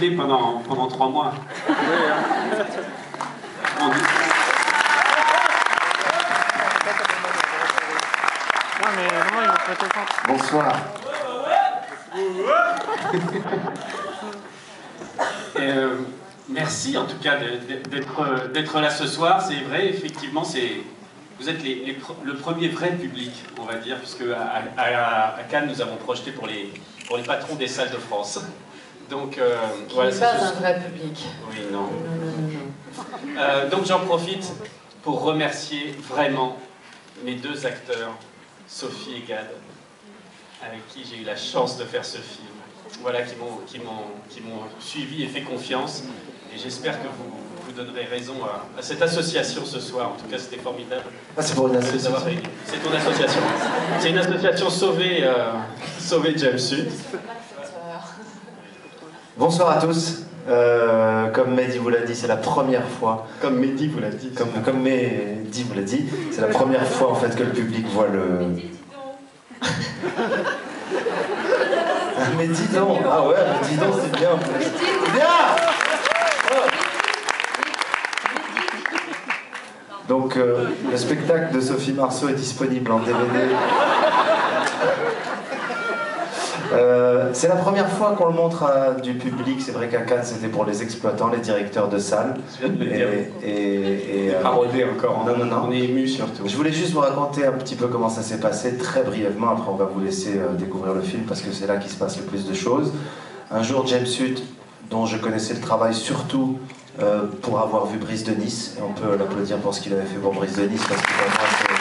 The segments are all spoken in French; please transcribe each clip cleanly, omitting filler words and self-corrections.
siffler pendant 3 mois. Oui, hein. Ouais, mais non, il va pas te faire. Bonsoir. Merci en tout cas d'être là ce soir. C'est vrai, effectivement, vous êtes le premier vrai public, on va dire, puisque à Cannes, nous avons projeté pour les patrons des salles de France. Donc, voilà, c'est pas un vrai public. Oui, non. Donc j'en profite pour remercier vraiment mes 2 acteurs, Sophie et Gad, avec qui j'ai eu la chance de faire ce film. Voilà, qui m'ont suivi et fait confiance. Et j'espère que vous donnerez raison à cette association ce soir. En tout cas, c'était formidable. Ah, c'est pour une association. C'est ton association. C'est une association Sauver James Sud. Bonsoir à tous. Comme Mehdi vous l'a dit, c'est la première fois. Comme Mehdi vous l'a dit. Comme Mehdi vous l'a dit, c'est la première fois en fait que le public voit le. Mais dis donc, ah ouais, mais dis donc, c'est bien. Bien. Donc, le spectacle de Sophie Marceau est disponible en DVD. C'est la première fois qu'on le montre à du public. C'est vrai qu'à Cannes, c'était pour les exploitants, les directeurs de salles. Je viens de le dire. Et parodé encore. Non. On est ému surtout. Je voulais juste vous raconter un petit peu comment ça s'est passé, très brièvement. Après, on va vous laisser découvrir le film parce que c'est là qu'il se passe le plus de choses. Un jour, James Sud, dont je connaissais le travail surtout pour avoir vu Brise de Nice, et on peut l'applaudir pour ce qu'il avait fait pour Brise de Nice parce que pour moi, c'est...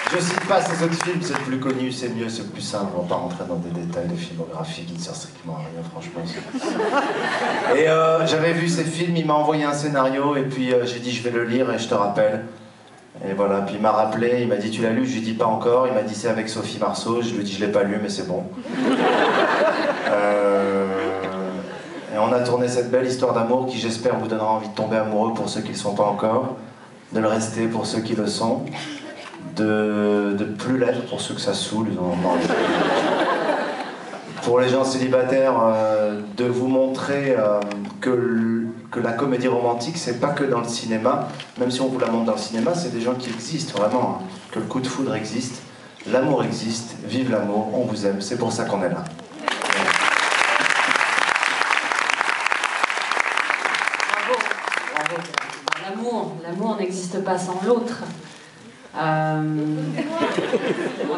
Je cite pas ses autres films, c'est le plus connu, c'est mieux, c'est le plus simple. On va pas rentrer dans des détails de filmographie qui ne servent strictement à rien, franchement. Et j'avais vu ses films, il m'a envoyé un scénario, et puis j'ai dit je vais le lire et je te rappelle. Et voilà, puis il m'a rappelé, il m'a dit tu l'as lu, je lui ai dit pas encore, il m'a dit c'est avec Sophie Marceau, je lui ai dit je l'ai pas lu mais c'est bon. Et on a tourné cette belle histoire d'amour qui j'espère vous donnera envie de tomber amoureux pour ceux qui ne le sont pas encore, de le rester pour ceux qui le sont. De plus l'être pour ceux que ça saoule. Pour les gens célibataires, de vous montrer que la comédie romantique, c'est pas que dans le cinéma. Même si on vous la montre dans le cinéma, c'est des gens qui existent vraiment. Que le coup de foudre existe, l'amour existe, vive l'amour, on vous aime, c'est pour ça qu'on est là. Bravo. L'amour n'existe pas sans l'autre. On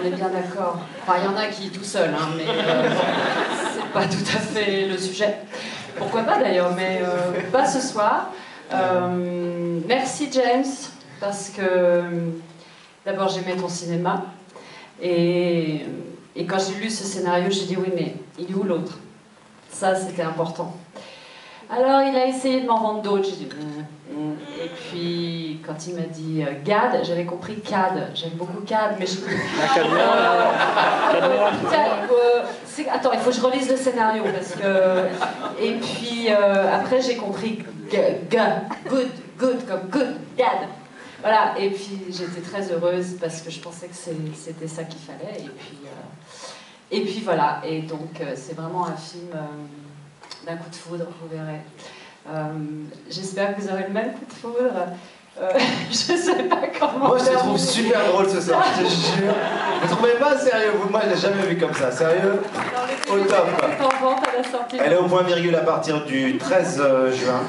est bien d'accord. Enfin, il y en a qui tout seul, hein, mais c'est pas tout à fait le sujet. Pourquoi pas d'ailleurs, mais pas ce soir. Merci James, parce que d'abord j'aimais ton cinéma, et quand j'ai lu ce scénario, j'ai dit oui, mais il est où l'autre? Ça, c'était important. Alors il a essayé de m'en vendre d'autres, j'ai dit et puis quand il m'a dit Gad, j'avais compris Cad, j'aime beaucoup Cad, mais je... Attends, il faut que je relise le scénario parce que... Et puis après j'ai compris good comme good, Gad. Voilà, et puis j'étais très heureuse parce que je pensais que c'était ça qu'il fallait, et puis voilà, et donc c'est vraiment un film d'un coup de foudre, vous verrez. J'espère que vous aurez le même coup de foudre. Je sais pas comment. Moi je te trouve super drôle ce soir, je te jure. Vous trouvez pas sérieux? Moi je l'ai jamais vu comme ça, sérieux? Au top. Elle est au point virgule à partir du 13 juin.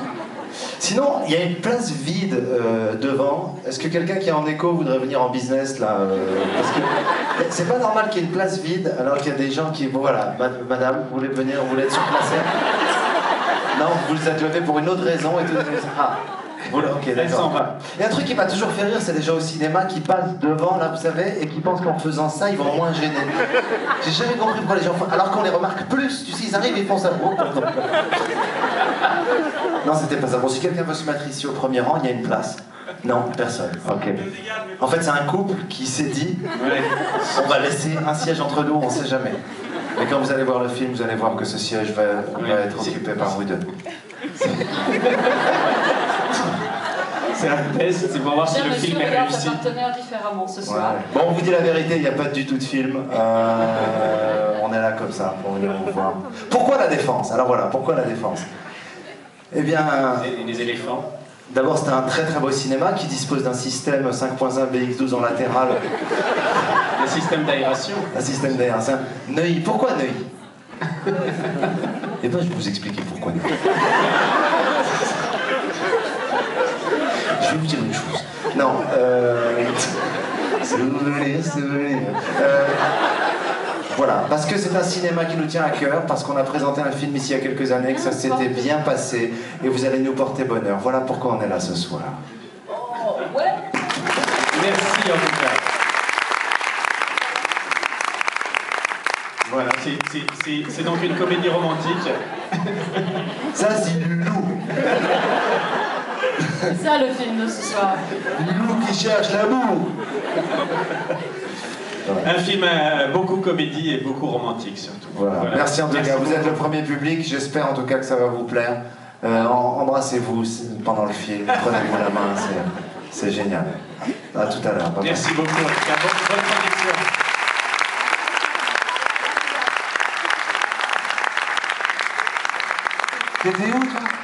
Sinon, il y a une place vide devant. Est-ce que quelqu'un qui est en écho voudrait venir en business là parce que c'est pas normal qu'il y ait une place vide alors qu'il y a des gens qui... Bon voilà, madame, vous voulez venir, vous voulez être surplacée? Non, vous les êtes levé pour une autre raison et tout. Ah, voilà, ok, d'accord. Il y a un truc qui m'a toujours fait rire, c'est les gens au cinéma qui passent devant, là, vous savez, et qui pensent qu'en faisant ça, ils vont moins gêner. J'ai jamais compris pourquoi les gens font... Alors qu'on les remarque plus, tu sais, ils arrivent et ils font ça. Oh, non, c'était pas ça. Bon, si quelqu'un veut se mettre ici au premier rang, il y a une place. Non, personne. Ok. En fait, c'est un couple qui s'est dit, on va laisser un siège entre nous, on sait jamais. Et quand vous allez voir le film, vous allez voir que ce siège va être occupé par vous deux. C'est un test, c'est pour voir si le film est réussi. Partenaire différemment ce soir. Ouais. Bon, on vous dit la vérité, il n'y a pas du tout de film. On on est là comme ça pour venir vous voir. Pourquoi la Défense? Alors voilà, pourquoi la Défense? Eh bien... Les éléphants. D'abord, c'était un très très beau cinéma qui dispose d'un système 5.1 BX12 en latéral. Un système d'aération. Un système d'aération. Neuilly, pourquoi Neuilly? Eh bien, je vais vous expliquer pourquoi Neuilly. Je vais vous dire une chose. Non, c'est vrai. Voilà, parce que c'est un cinéma qui nous tient à cœur, parce qu'on a présenté un film ici il y a quelques années, que ça s'était bien passé, et vous allez nous porter bonheur. Voilà pourquoi on est là ce soir. Merci en tout cas. Voilà, c'est donc une comédie romantique. Ça, c'est Loulou. C'est ça le film de ce soir. Loulou qui cherche l'amour. Un film beaucoup comédie et beaucoup romantique surtout. Voilà. Merci en tout cas, vous êtes le premier public, j'espère en tout cas que ça va vous plaire. Embrassez-vous pendant le film, prenez-vous la main, c'est génial. À tout à l'heure. Merci beaucoup, en tout cas, bonne connexion. T'étais où toi?